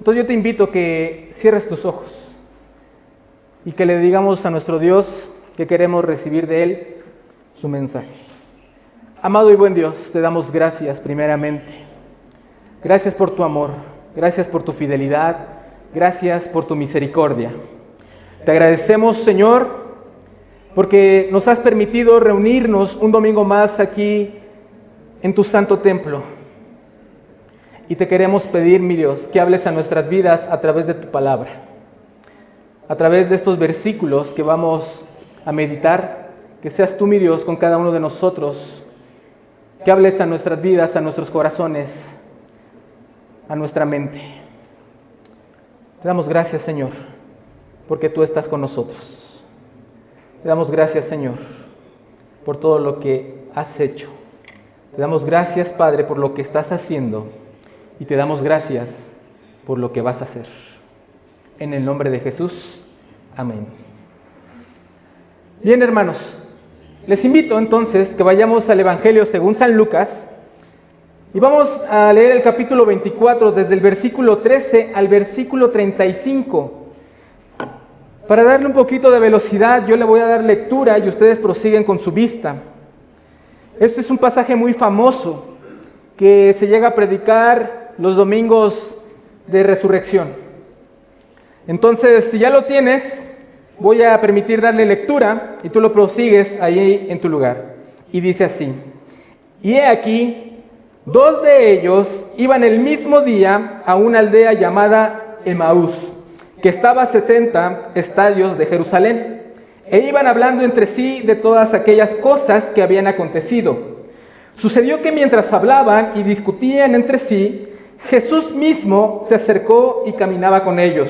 Entonces yo te invito a que cierres tus ojos y que le digamos a nuestro Dios que queremos recibir de Él su mensaje. Amado y buen Dios, te damos gracias primeramente. Gracias por tu amor, gracias por tu fidelidad, gracias por tu misericordia. Te agradecemos, Señor, porque nos has permitido reunirnos un domingo más aquí en tu santo templo. Y te queremos pedir, mi Dios, que hables a nuestras vidas a través de tu palabra, a través de estos versículos que vamos a meditar, que seas tú, mi Dios, con cada uno de nosotros, que hables a nuestras vidas, a nuestros corazones, a nuestra mente. Te damos gracias, Señor, porque tú estás con nosotros. Te damos gracias, Señor, por todo lo que has hecho. Te damos gracias, Padre, por lo que estás haciendo. Y te damos gracias por lo que vas a hacer. En el nombre de Jesús. Amén. Bien, hermanos, les invito entonces que vayamos al Evangelio según San Lucas. Y vamos a leer el capítulo 24, desde el versículo 13 al versículo 35. Para darle un poquito de velocidad, yo le voy a dar lectura y ustedes prosiguen con su vista. Este es un pasaje muy famoso que se llega a predicar los domingos de resurrección. Entonces, si ya lo tienes, voy a permitir darle lectura y tú lo prosigues ahí en tu lugar. Y dice así: y he aquí, 2 de ellos iban el mismo día a una aldea llamada Emaús, que estaba a 60 estadios de Jerusalén, e iban hablando entre sí de todas aquellas cosas que habían acontecido. Sucedió que mientras hablaban y discutían entre sí, Jesús mismo se acercó y caminaba con ellos,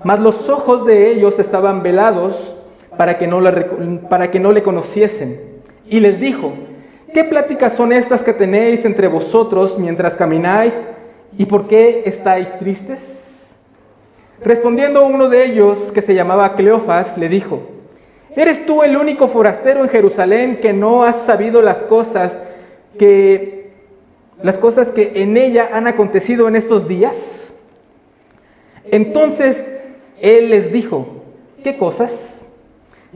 mas los ojos de ellos estaban velados para que no le conociesen. Y les dijo: ¿qué pláticas son estas que tenéis entre vosotros mientras camináis? ¿Y por qué estáis tristes? Respondiendo uno de ellos, que se llamaba Cleofas, le dijo: ¿eres tú el único forastero en Jerusalén que no has sabido las cosas que en ella han acontecido en estos días? Entonces él les dijo: ¿qué cosas?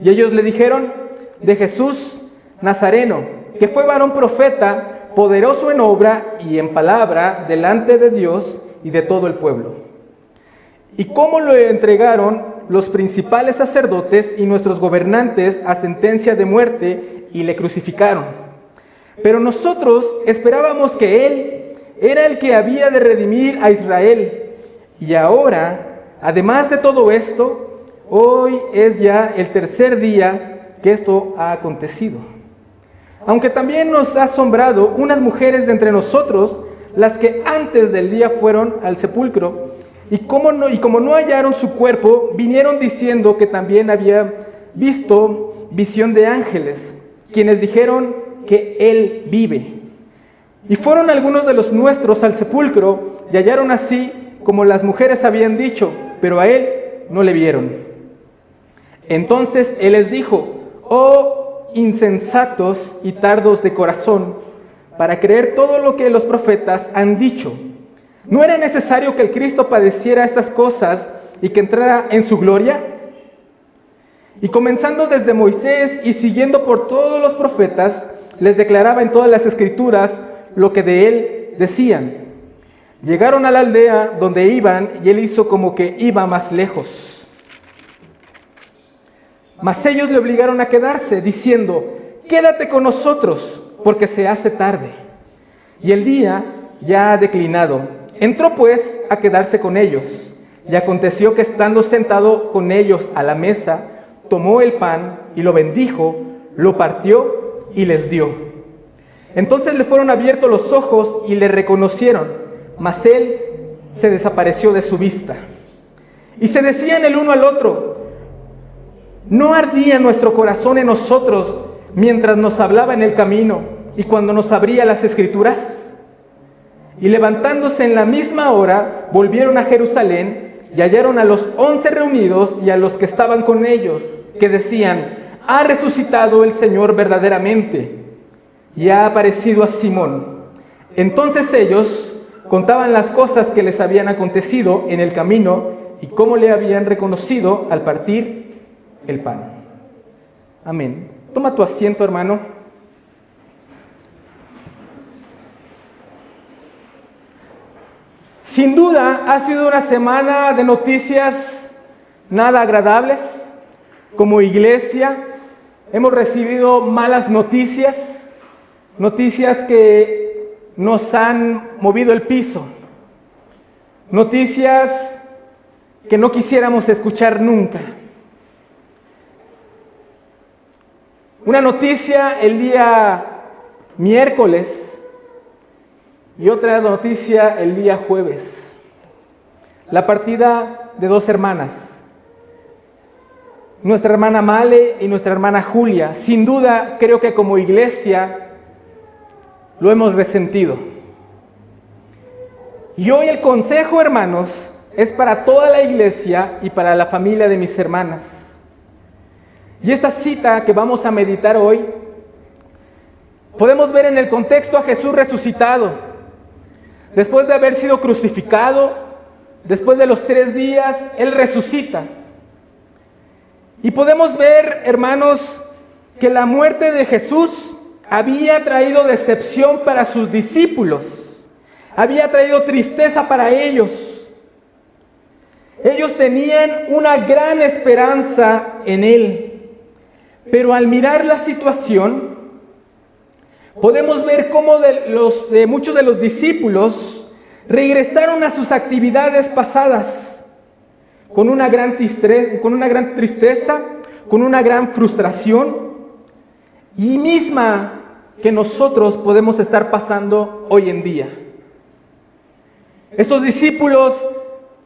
Y ellos le dijeron: de Jesús Nazareno, que fue varón profeta, poderoso en obra y en palabra delante de Dios y de todo el pueblo. Y cómo lo entregaron los principales sacerdotes y nuestros gobernantes a sentencia de muerte y le crucificaron. Pero nosotros esperábamos que Él era el que había de redimir a Israel. Y ahora, además de todo esto, hoy es ya el 3er día que esto ha acontecido. Aunque también nos ha asombrado unas mujeres de entre nosotros, las que antes del día fueron al sepulcro, y como no hallaron su cuerpo, vinieron diciendo que también había visto visión de ángeles, quienes dijeron que Él vive. Y fueron algunos de los nuestros al sepulcro y hallaron así como las mujeres habían dicho, pero a Él no le vieron. Entonces Él les dijo: oh insensatos y tardos de corazón, para creer todo lo que los profetas han dicho. ¿No era necesario que el Cristo padeciera estas cosas y que entrara en su gloria? Y comenzando desde Moisés y siguiendo por todos los profetas, les declaraba en todas las escrituras lo que de él decían. Llegaron a la aldea donde iban y él hizo como que iba más lejos. Mas ellos le obligaron a quedarse, diciendo: quédate con nosotros, porque se hace tarde, y el día ya ha declinado. Entró pues a quedarse con ellos, y aconteció que estando sentado con ellos a la mesa, tomó el pan y lo bendijo, lo partió y les dio. Entonces le fueron abiertos los ojos y le reconocieron, mas él se desapareció de su vista. Y se decían el uno al otro: ¿no ardía nuestro corazón en nosotros mientras nos hablaba en el camino y cuando nos abría las escrituras? Y levantándose en la misma hora, volvieron a Jerusalén y hallaron a los 11 reunidos y a los que estaban con ellos, que decían: ha resucitado el Señor verdaderamente y ha aparecido a Simón. Entonces ellos, Contaban las cosas que les habían acontecido en el camino y cómo le habían reconocido al partir el pan. Amén. Toma tu asiento, hermano. Sin duda ha sido una semana de noticias nada agradables. Como iglesia hemos recibido malas noticias, noticias que nos han movido el piso, noticias que no quisiéramos escuchar nunca. Una noticia el día miércoles y otra noticia el día jueves. La partida de dos hermanas, nuestra hermana Male y nuestra hermana Julia. Sin duda, creo que como iglesia lo hemos resentido. Y hoy el consejo, hermanos, es para toda la iglesia y para la familia de mis hermanas. Y esta cita que vamos a meditar hoy, podemos ver en el contexto a Jesús resucitado. Después de haber sido crucificado, después de los 3 días, Él resucita. Y podemos ver, hermanos, que la muerte de Jesús había traído decepción para sus discípulos, había traído tristeza para ellos. Ellos tenían una gran esperanza en Él, pero al mirar la situación, podemos ver cómo muchos de los discípulos regresaron a sus actividades pasadas con una gran tristeza, con una gran frustración, y misma que nosotros podemos estar pasando hoy en día. Estos discípulos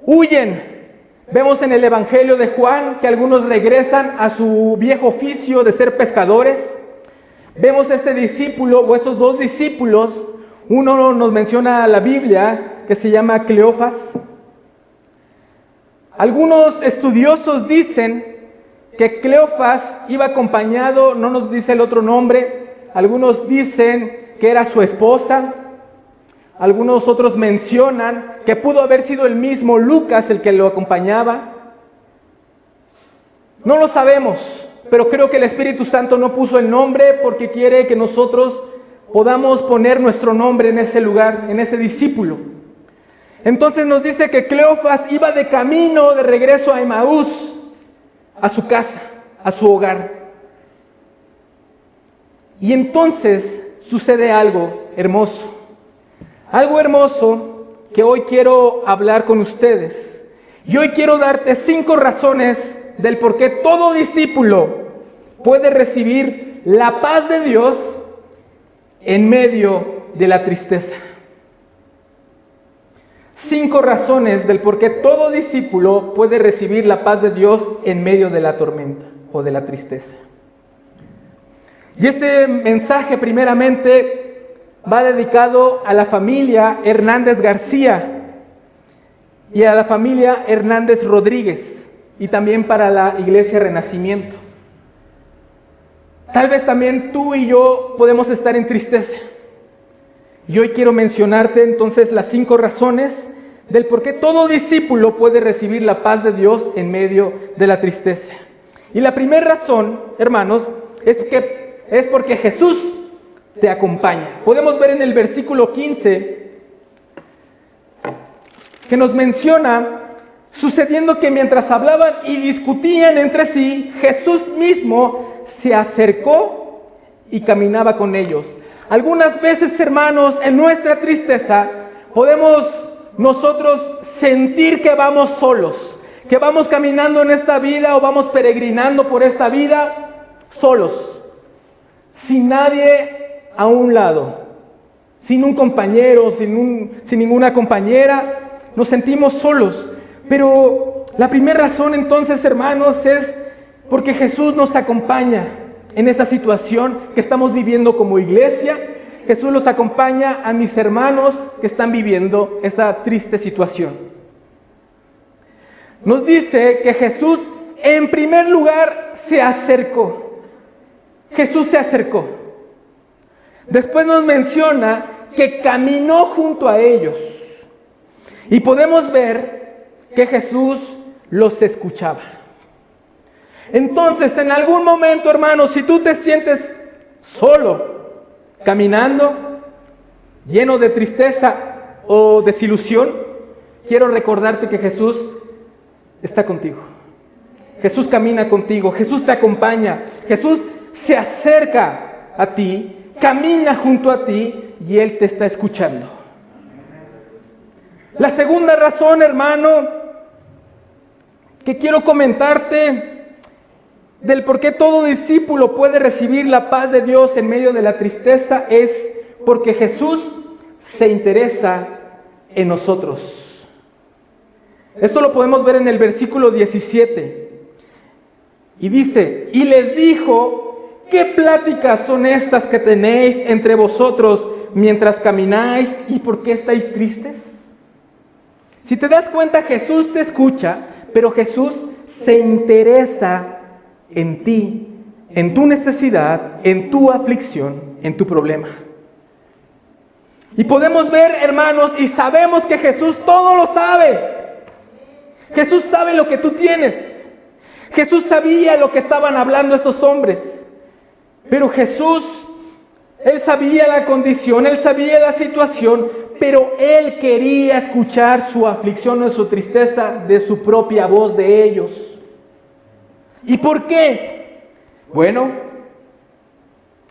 huyen. Vemos en el Evangelio de Juan que algunos regresan a su viejo oficio de ser pescadores. Vemos a este discípulo o esos 2 discípulos, uno nos menciona la Biblia que se llama Cleofas. Algunos estudiosos dicen que Cleofas iba acompañado, no nos dice el otro nombre, algunos dicen que era su esposa, algunos otros mencionan que pudo haber sido el mismo Lucas el que lo acompañaba. No lo sabemos, pero creo que el Espíritu Santo no puso el nombre porque quiere que nosotros podamos poner nuestro nombre en ese lugar, en ese discípulo. Entonces nos dice que Cleofas iba de camino de regreso a Emaús, a su casa, a su hogar. Y entonces sucede algo hermoso que hoy quiero hablar con ustedes. Y hoy quiero darte 5 razones del por qué todo discípulo puede recibir la paz de Dios en medio de la tristeza. 5 razones del por qué todo discípulo puede recibir la paz de Dios en medio de la tormenta o de la tristeza. Y este mensaje primeramente va dedicado a la familia Hernández García y a la familia Hernández Rodríguez y también para la Iglesia Renacimiento. Tal vez también tú y yo podemos estar en tristeza. Y hoy quiero mencionarte entonces las 5 razones del por qué todo discípulo puede recibir la paz de Dios en medio de la tristeza. Y la primera razón, hermanos, es porque Jesús te acompaña. Podemos ver en el versículo 15 que nos menciona, sucediendo que mientras hablaban y discutían entre sí, Jesús mismo se acercó y caminaba con ellos. Algunas veces, hermanos, en nuestra tristeza podemos nosotros sentir que vamos solos, que vamos caminando en esta vida o vamos peregrinando por esta vida solos, sin nadie a un lado, sin un compañero, sin ninguna compañera, nos sentimos solos. Pero la primera razón entonces, hermanos, es porque Jesús nos acompaña en esa situación que estamos viviendo como iglesia. Jesús los acompaña a mis hermanos que están viviendo esta triste situación. Nos dice que Jesús en primer lugar se acercó. Jesús se acercó. Después nos menciona que caminó junto a ellos. Y podemos ver que Jesús los escuchaba. Entonces, en algún momento, hermanos, si tú te sientes solo, caminando, lleno de tristeza o desilusión, quiero recordarte que Jesús está contigo. Jesús camina contigo, Jesús te acompaña, Jesús se acerca a ti, camina junto a ti y Él te está escuchando. La segunda razón, hermano, que quiero comentarte del por qué todo discípulo puede recibir la paz de Dios en medio de la tristeza es porque Jesús se interesa en nosotros. Esto lo podemos ver en el versículo 17. Y dice, y les dijo, ¿qué pláticas son estas que tenéis entre vosotros mientras camináis y por qué estáis tristes? Si te das cuenta, Jesús te escucha, pero Jesús se interesa en ti, en tu necesidad, en tu aflicción, en tu problema. Y podemos ver, hermanos, y sabemos que Jesús todo lo sabe. Jesús sabe lo que tú tienes. Jesús sabía lo que estaban hablando estos hombres. Pero Jesús, Él sabía la condición, Él sabía la situación, pero Él quería escuchar su aflicción o su tristeza de su propia voz de ellos. ¿Y por qué? Bueno,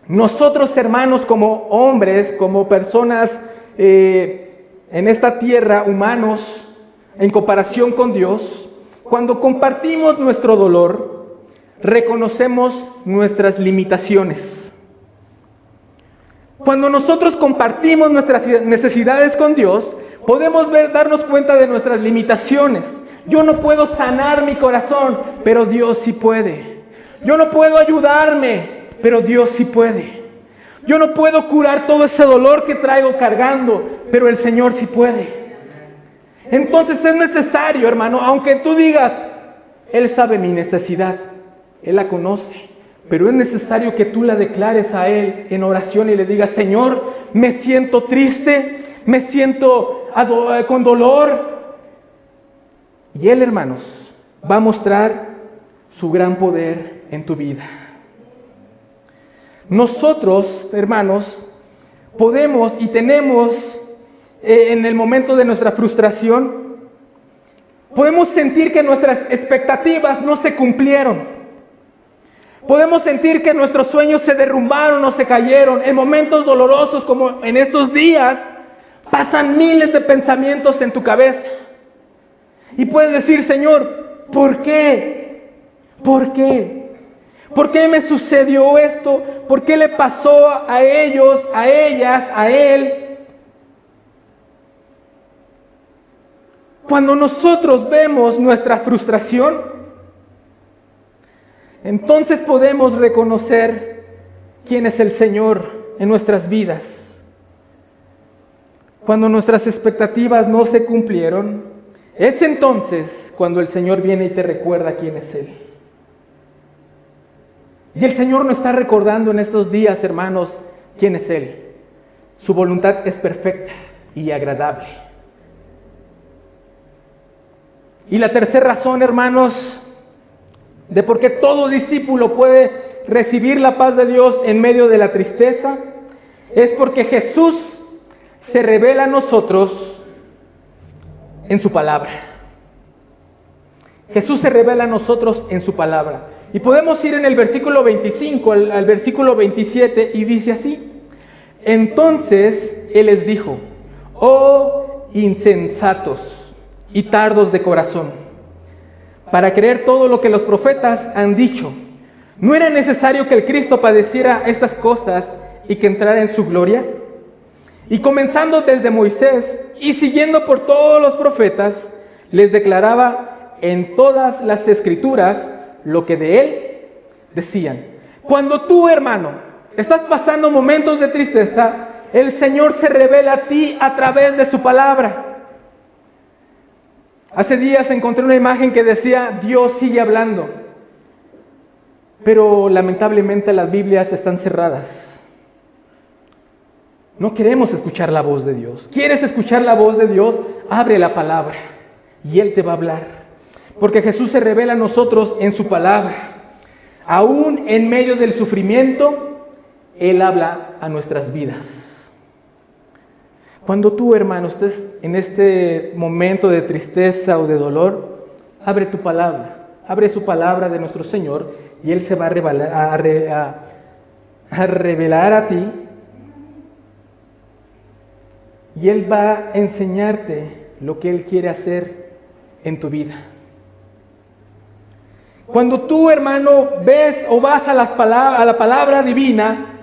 nosotros, hermanos, como hombres, como personas en esta tierra, humanos, en comparación con Dios, cuando compartimos nuestro dolor, reconocemos nuestras limitaciones. Cuando nosotros compartimos nuestras necesidades con Dios, podemos darnos cuenta de nuestras limitaciones. Yo no puedo sanar mi corazón, pero Dios sí puede. Yo no puedo ayudarme, pero Dios sí puede. Yo no puedo curar todo ese dolor que traigo cargando, pero el Señor sí puede. Entonces es necesario, hermano, aunque tú digas, Él sabe mi necesidad, Él la conoce, pero es necesario que tú la declares a Él en oración y le digas, Señor, me siento triste, me siento con dolor. Y Él, hermanos, va a mostrar su gran poder en tu vida. Nosotros, hermanos, podemos y tenemos en el momento de nuestra frustración, podemos sentir que nuestras expectativas no se cumplieron. Podemos sentir que nuestros sueños se derrumbaron o se cayeron. En momentos dolorosos como en estos días, pasan miles de pensamientos en tu cabeza. Y puedes decir, Señor, ¿por qué? ¿Por qué? ¿Por qué me sucedió esto? ¿Por qué le pasó a ellos, a ellas, a él? Cuando nosotros vemos nuestra frustración, entonces podemos reconocer quién es el Señor en nuestras vidas. Cuando nuestras expectativas no se cumplieron, es entonces cuando el Señor viene y te recuerda quién es Él. Y el Señor nos está recordando en estos días, hermanos, quién es Él. Su voluntad es perfecta y agradable. Y la tercera razón, hermanos, de por qué todo discípulo puede recibir la paz de Dios en medio de la tristeza, es porque Jesús se revela a nosotros en su palabra. Jesús se revela a nosotros en su palabra. Y podemos ir en el versículo 25 al versículo 27 y dice así: entonces Él les dijo, oh insensatos y tardos de corazón, para creer todo lo que los profetas han dicho. ¿No era necesario que el Cristo padeciera estas cosas y que entrara en su gloria? Y comenzando desde Moisés y siguiendo por todos los profetas, les declaraba en todas las escrituras lo que de Él decían. Cuando tú, hermano, estás pasando momentos de tristeza, el Señor se revela a ti a través de su palabra. Hace días encontré una imagen que decía, Dios sigue hablando, pero lamentablemente las Biblias están cerradas. No queremos escuchar la voz de Dios. ¿Quieres escuchar la voz de Dios? Abre la palabra y Él te va a hablar. Porque Jesús se revela a nosotros en su palabra. Aún en medio del sufrimiento, Él habla a nuestras vidas. Cuando tú, hermano, estés en este momento de tristeza o de dolor, abre tu palabra. Abre su palabra de nuestro Señor y Él se va a revelar a ti. Y Él va a enseñarte lo que Él quiere hacer en tu vida. Cuando tú, hermano, ves o vas a la palabra divina,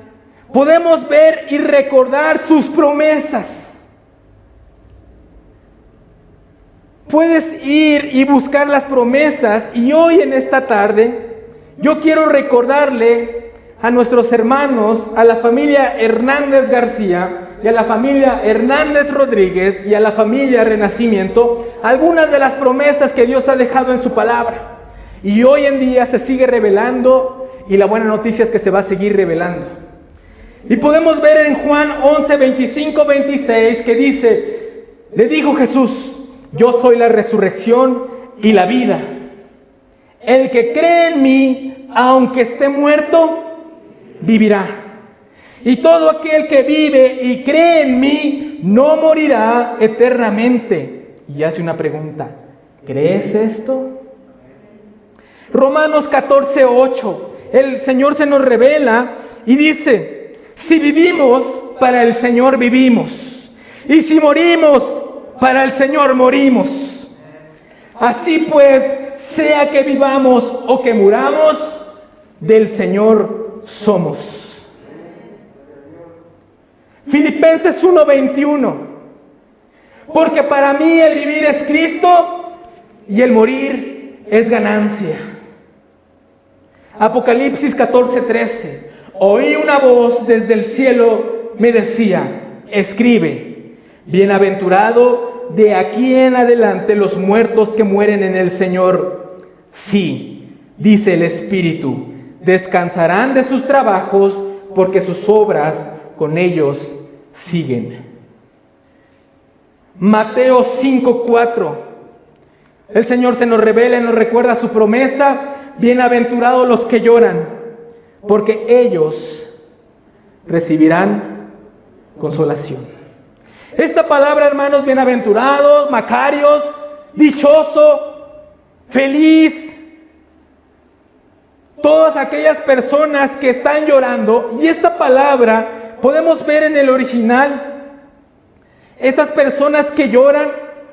podemos ver y recordar sus promesas. Puedes ir y buscar las promesas, y hoy en esta tarde yo quiero recordarle a nuestros hermanos, a la familia Hernández García y a la familia Hernández Rodríguez y a la familia Renacimiento, algunas de las promesas que Dios ha dejado en su palabra. Y hoy en día se sigue revelando, y la buena noticia es que se va a seguir revelando. Y podemos ver en Juan 11, 25, 26 que dice, le dijo Jesús, yo soy la resurrección y la vida. El que cree en mí, aunque esté muerto, vivirá. Y todo aquel que vive y cree en mí, no morirá eternamente. Y hace una pregunta, ¿crees esto? Romanos 14, 8, el Señor se nos revela y dice, si vivimos, para el Señor vivimos. Y si morimos, para el Señor morimos. Así pues, sea que vivamos o que muramos, del Señor somos. Filipenses 1:21. Porque para mí el vivir es Cristo y el morir es ganancia. Apocalipsis 14:13. Oí una voz desde el cielo me decía, escribe, bienaventurado de aquí en adelante los muertos que mueren en el Señor. Sí, dice el Espíritu, descansarán de sus trabajos porque sus obras con ellos siguen. Mateo 5:4. El Señor se nos revela y nos recuerda su promesa. Bienaventurados los que lloran, porque ellos recibirán consolación. Esta palabra, hermanos, bienaventurados, macarios, dichoso, feliz, todas aquellas personas que están llorando, y esta palabra podemos ver en el original, estas personas que lloran,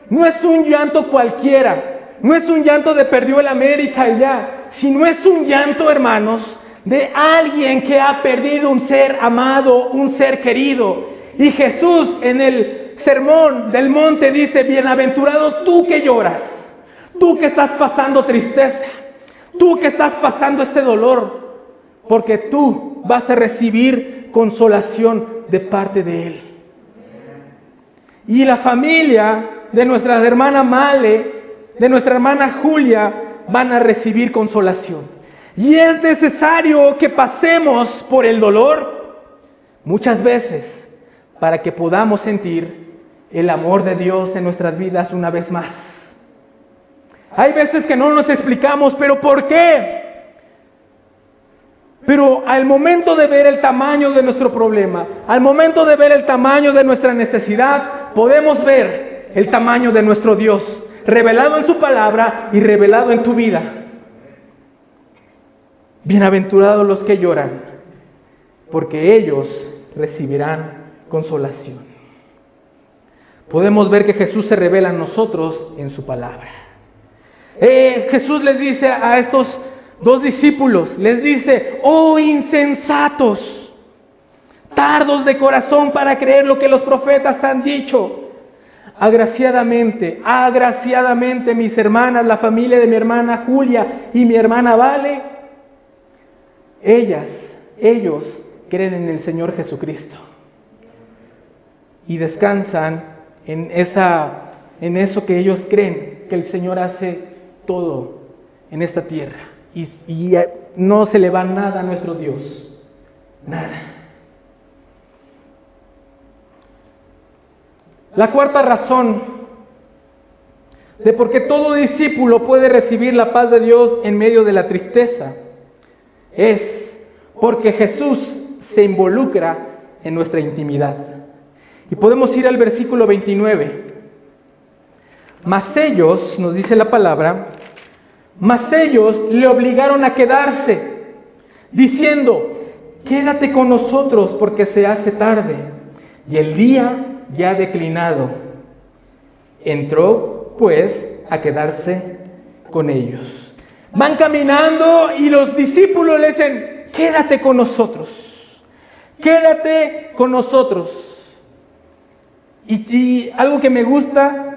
no es un llanto cualquiera, no es un llanto de perdió el América y ya, sino es un llanto, hermanos, de alguien que ha perdido un ser amado, un ser querido. Y Jesús en el sermón del monte dice, bienaventurado tú que lloras, tú que estás pasando tristeza, tú que estás pasando ese dolor, porque tú vas a recibir consolación de parte de Él. Y la familia de nuestra hermana Male, de nuestra hermana Julia, van a recibir consolación. Y es necesario que pasemos por el dolor muchas veces para que podamos sentir el amor de Dios en nuestras vidas una vez más. Hay veces que no nos explicamos, pero ¿por qué? Pero al momento de ver el tamaño de nuestro problema, al momento de ver el tamaño de nuestra necesidad, podemos ver el tamaño de nuestro Dios, revelado en su palabra y revelado en tu vida. Bienaventurados los que lloran, porque ellos recibirán consolación. Podemos ver que Jesús se revela a nosotros en su palabra. Jesús les dice a estos dos discípulos, les dice, oh insensatos, tardos de corazón para creer lo que los profetas han dicho. Agraciadamente, mis hermanas, la familia de mi hermana Julia y mi hermana Vale, ellos creen en el Señor Jesucristo y descansan en eso que ellos creen, que el Señor hace todo en esta tierra y no se le va nada a nuestro Dios, nada. La cuarta razón de por qué todo discípulo puede recibir la paz de Dios en medio de la tristeza es porque Jesús se involucra en nuestra intimidad. Y podemos ir al versículo 29. Mas ellos, nos dice la palabra, mas ellos le obligaron a quedarse, diciendo: quédate con nosotros porque se hace tarde y el día ya ha declinado. Entró pues a quedarse con ellos. Van caminando y los discípulos le dicen: quédate con nosotros, quédate con nosotros. Y algo que me gusta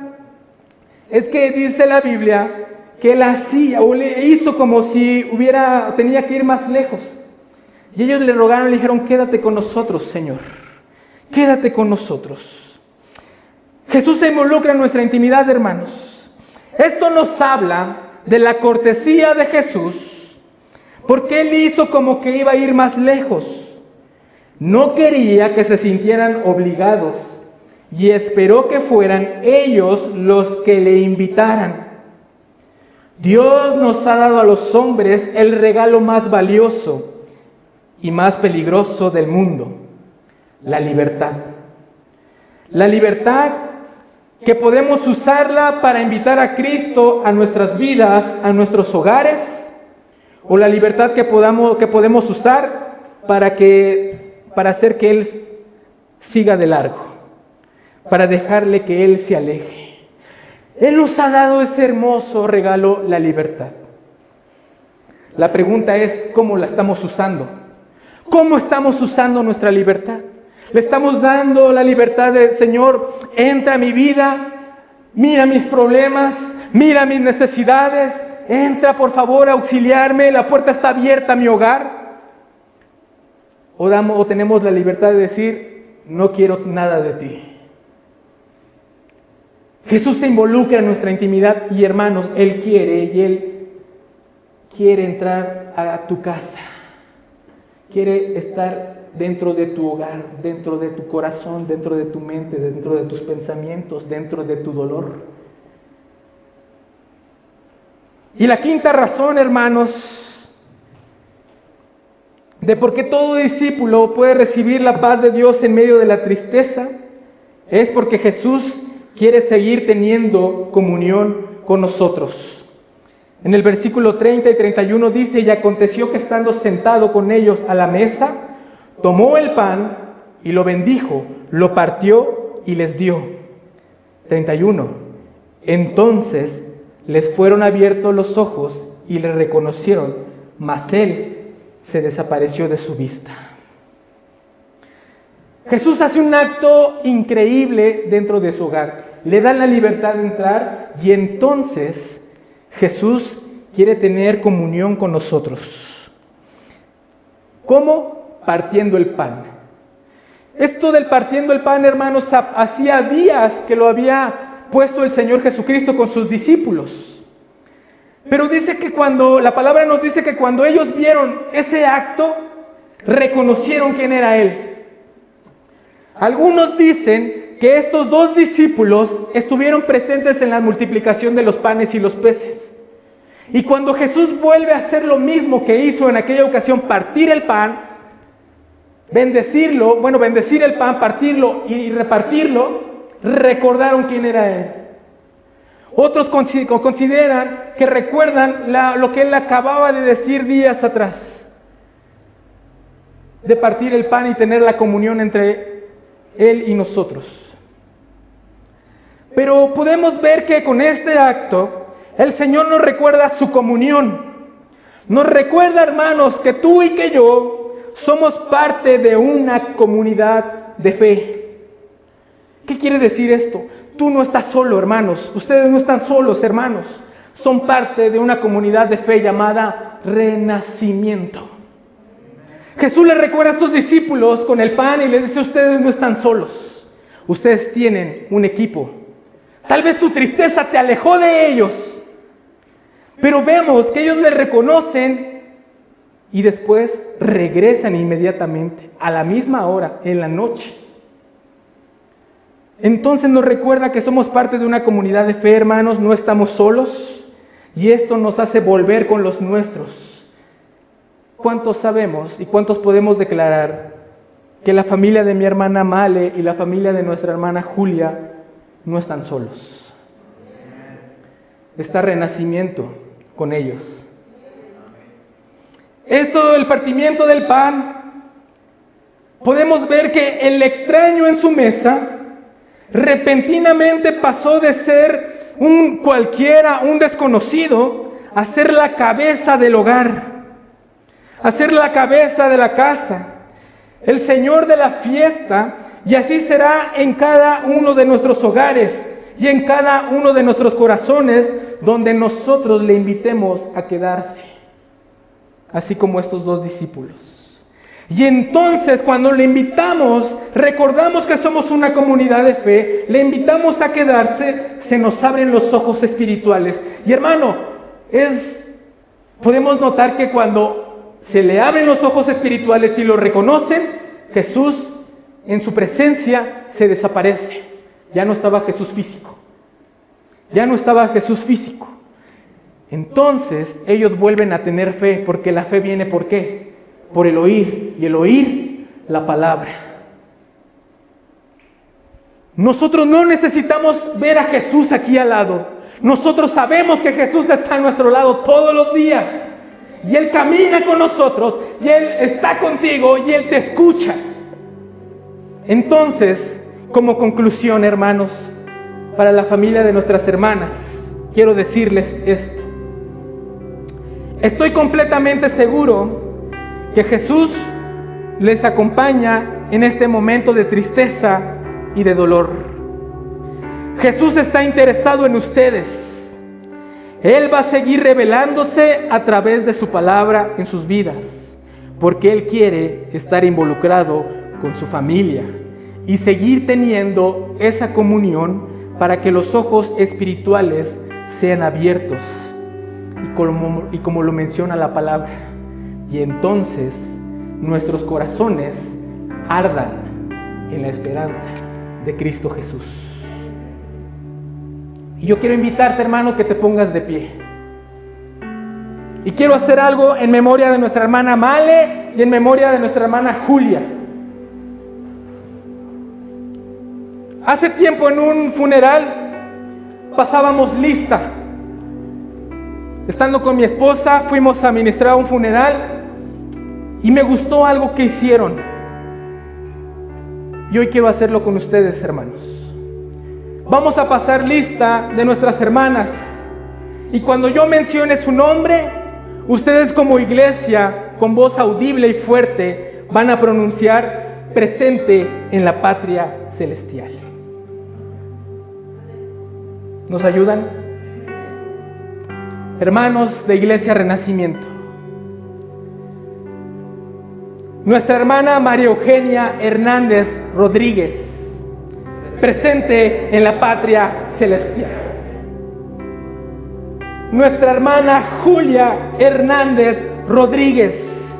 es que dice la Biblia que él hacía o le hizo como si tenía que ir más lejos. Y ellos le rogaron, le dijeron: quédate con nosotros, Señor, quédate con nosotros. Jesús se involucra en nuestra intimidad, hermanos. Esto nos habla de la cortesía de Jesús, porque Él hizo como que iba a ir más lejos. No quería que se sintieran obligados y esperó que fueran ellos los que le invitaran. Dios nos ha dado a los hombres el regalo más valioso y más peligroso del mundo: la libertad. La libertad que podemos usarla para invitar a Cristo a nuestras vidas, a nuestros hogares, o la libertad que podemos usar para hacer que Él siga de largo, para dejarle que Él se aleje. Él nos ha dado ese hermoso regalo, la libertad. La pregunta es: ¿cómo la estamos usando? ¿Cómo estamos usando nuestra libertad? Le estamos dando la libertad de: Señor, entra a mi vida, mira mis problemas, mira mis necesidades, entra por favor a auxiliarme, la puerta está abierta a mi hogar. O tenemos la libertad de decir: no quiero nada de ti. Jesús se involucra en nuestra intimidad y, hermanos, Él quiere entrar a tu casa, quiere estar dentro de tu hogar, dentro de tu corazón, dentro de tu mente, dentro de tus pensamientos, dentro de tu dolor. Y la quinta razón, hermanos, de por qué todo discípulo puede recibir la paz de Dios en medio de la tristeza es porque Jesús quiere seguir teniendo comunión con nosotros. En el versículo 30 y 31 dice: y aconteció que estando sentado con ellos a la mesa, tomó el pan y lo bendijo, lo partió y les dio. 31. Entonces les fueron abiertos los ojos y le reconocieron, mas él se desapareció de su vista. Jesús hace un acto increíble dentro de su hogar. Le dan la libertad de entrar y entonces Jesús quiere tener comunión con nosotros. ¿Cómo? Partiendo el pan. Esto del partiendo el pan, hermanos, hacía días que lo había puesto el Señor Jesucristo con sus discípulos. Pero dice que la palabra nos dice que cuando ellos vieron ese acto, reconocieron quién era Él. Algunos dicen que estos dos discípulos estuvieron presentes en la multiplicación de los panes y los peces. Y cuando Jesús vuelve a hacer lo mismo que hizo en aquella ocasión, partir el pan, bendecir el pan, partirlo y repartirlo, recordaron quién era Él. Otros consideran que recuerdan lo que Él acababa de decir días atrás, de partir el pan y tener la comunión entre Él y nosotros. Pero podemos ver que con este acto el Señor nos recuerda su comunión. Nos recuerda, hermanos, que tú y que yo somos parte de una comunidad de fe. ¿Qué quiere decir esto? Tú no estás solo, hermanos. Ustedes no están solos, hermanos. Son parte de una comunidad de fe llamada Renacimiento. Jesús les recuerda a sus discípulos con el pan y les dice: ustedes no están solos. Ustedes tienen un equipo. Tal vez tu tristeza te alejó de ellos, pero vemos que ellos le reconocen y después regresan inmediatamente, a la misma hora, en la noche. Entonces nos recuerda que somos parte de una comunidad de fe, hermanos, no estamos solos y esto nos hace volver con los nuestros. ¿Cuántos sabemos y cuántos podemos declarar que la familia de mi hermana Male y la familia de nuestra hermana Julia no están solos? Está renacimiento con ellos. Esto del partimiento del pan, podemos ver que el extraño en su mesa repentinamente pasó de ser un cualquiera, un desconocido, a ser la cabeza del hogar, a ser la cabeza de la casa, el Señor de la fiesta, y así será en cada uno de nuestros hogares y en cada uno de nuestros corazones, donde nosotros le invitemos a quedarse, así como estos dos discípulos. Y entonces cuando le invitamos, recordamos que somos una comunidad de fe, le invitamos a quedarse, se nos abren los ojos espirituales. Y hermano, podemos notar que cuando se le abren los ojos espirituales y lo reconocen, Jesús en su presencia se desaparece. Ya no estaba Jesús físico. Ya no estaba Jesús físico. Entonces ellos vuelven a tener fe, porque la fe viene ¿por qué? Por el oír, y el oír la palabra. Nosotros no necesitamos ver a Jesús aquí al lado. Nosotros sabemos que Jesús está a nuestro lado todos los días. Y Él camina con nosotros, y Él está contigo, y Él te escucha. Entonces, como conclusión, hermanos, para la familia de nuestras hermanas, quiero decirles esto. Estoy completamente seguro que Jesús les acompaña en este momento de tristeza y de dolor. Jesús está interesado en ustedes. Él va a seguir revelándose a través de su palabra en sus vidas, porque Él quiere estar involucrado con su familia y seguir teniendo esa comunión para que los ojos espirituales sean abiertos y como lo menciona la palabra. Y entonces nuestros corazones ardan en la esperanza de Cristo Jesús. Y yo quiero invitarte, hermano, que te pongas de pie. Y quiero hacer algo en memoria de nuestra hermana Male y en memoria de nuestra hermana Julia. Hace tiempo en un funeral pasábamos lista. Estando con mi esposa fuimos a ministrar un funeral. Y me gustó algo que hicieron. Y hoy quiero hacerlo con ustedes, hermanos. Vamos a pasar lista de nuestras hermanas. Y cuando yo mencione su nombre, ustedes como iglesia, con voz audible y fuerte, van a pronunciar: presente en la patria celestial. ¿Nos ayudan? Hermanos de Iglesia Renacimiento, nuestra hermana María Eugenia Hernández Rodríguez, presente en la patria celestial. Nuestra hermana Julia Hernández Rodríguez.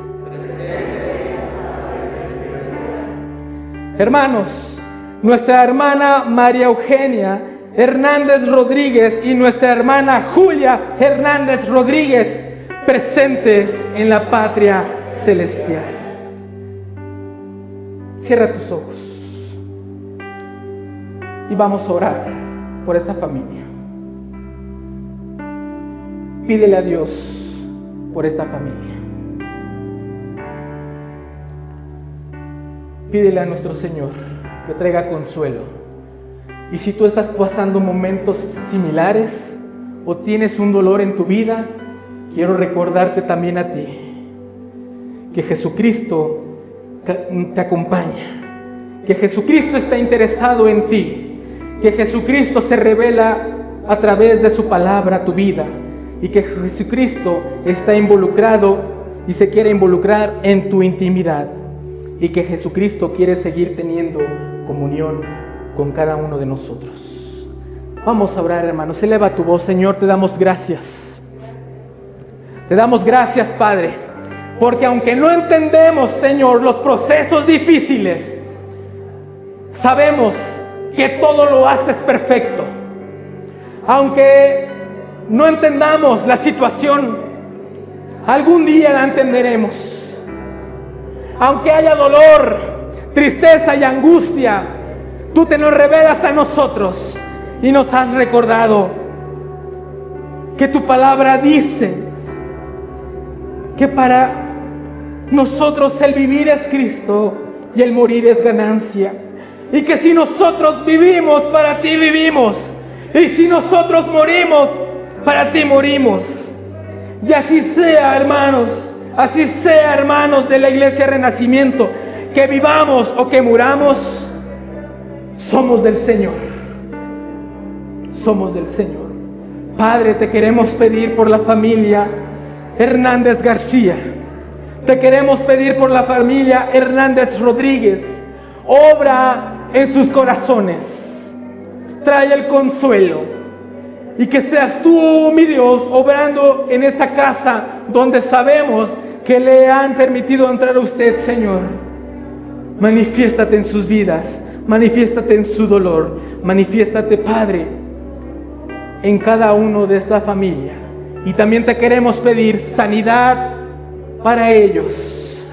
Hermanos, nuestra hermana María Eugenia Hernández Rodríguez y nuestra hermana Julia Hernández Rodríguez, presentes en la patria celestial. Cierra tus ojos y vamos a orar por esta familia. Pídele a Dios por esta familia. Pídele a nuestro Señor que traiga consuelo. Y si tú estás pasando momentos similares o tienes un dolor en tu vida, quiero recordarte también a ti que Jesucristo te acompaña, que Jesucristo está interesado en ti, que Jesucristo se revela a través de su palabra a tu vida y que Jesucristo está involucrado y se quiere involucrar en tu intimidad y que Jesucristo quiere seguir teniendo comunión con cada uno de nosotros. Vamos a orar, hermanos. Eleva tu voz. Señor, te damos gracias. Te damos gracias, Padre, porque aunque no entendemos, Señor, los procesos difíciles, sabemos que todo lo haces perfecto. Aunque no entendamos la situación, algún día la entenderemos. Aunque haya dolor, tristeza y angustia, tú te nos revelas a nosotros y nos has recordado que tu palabra dice que para nosotros el vivir es Cristo y el morir es ganancia. Y que si nosotros vivimos, para ti vivimos. Y si nosotros morimos, para ti morimos. Y así sea, hermanos. Así sea, hermanos de la Iglesia Renacimiento. Que vivamos o que muramos, somos del Señor. Somos del Señor. Padre, te queremos pedir por la familia Hernández García. Te queremos pedir por la familia Hernández Rodríguez. Obra en sus corazones. Trae el consuelo. Y que seas tú, mi Dios, obrando en esa casa donde sabemos que le han permitido entrar a usted, Señor. Manifiéstate en sus vidas. Manifiéstate en su dolor. Manifiéstate, Padre, en cada uno de esta familia. Y también te queremos pedir sanidad para ellos.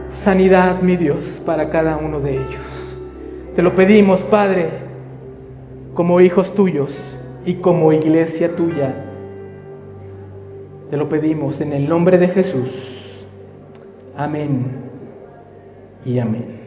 Sanidad, mi Dios, para cada uno de ellos. Te lo pedimos, Padre, como hijos tuyos y como iglesia tuya. Te lo pedimos en el nombre de Jesús. Amén y amén.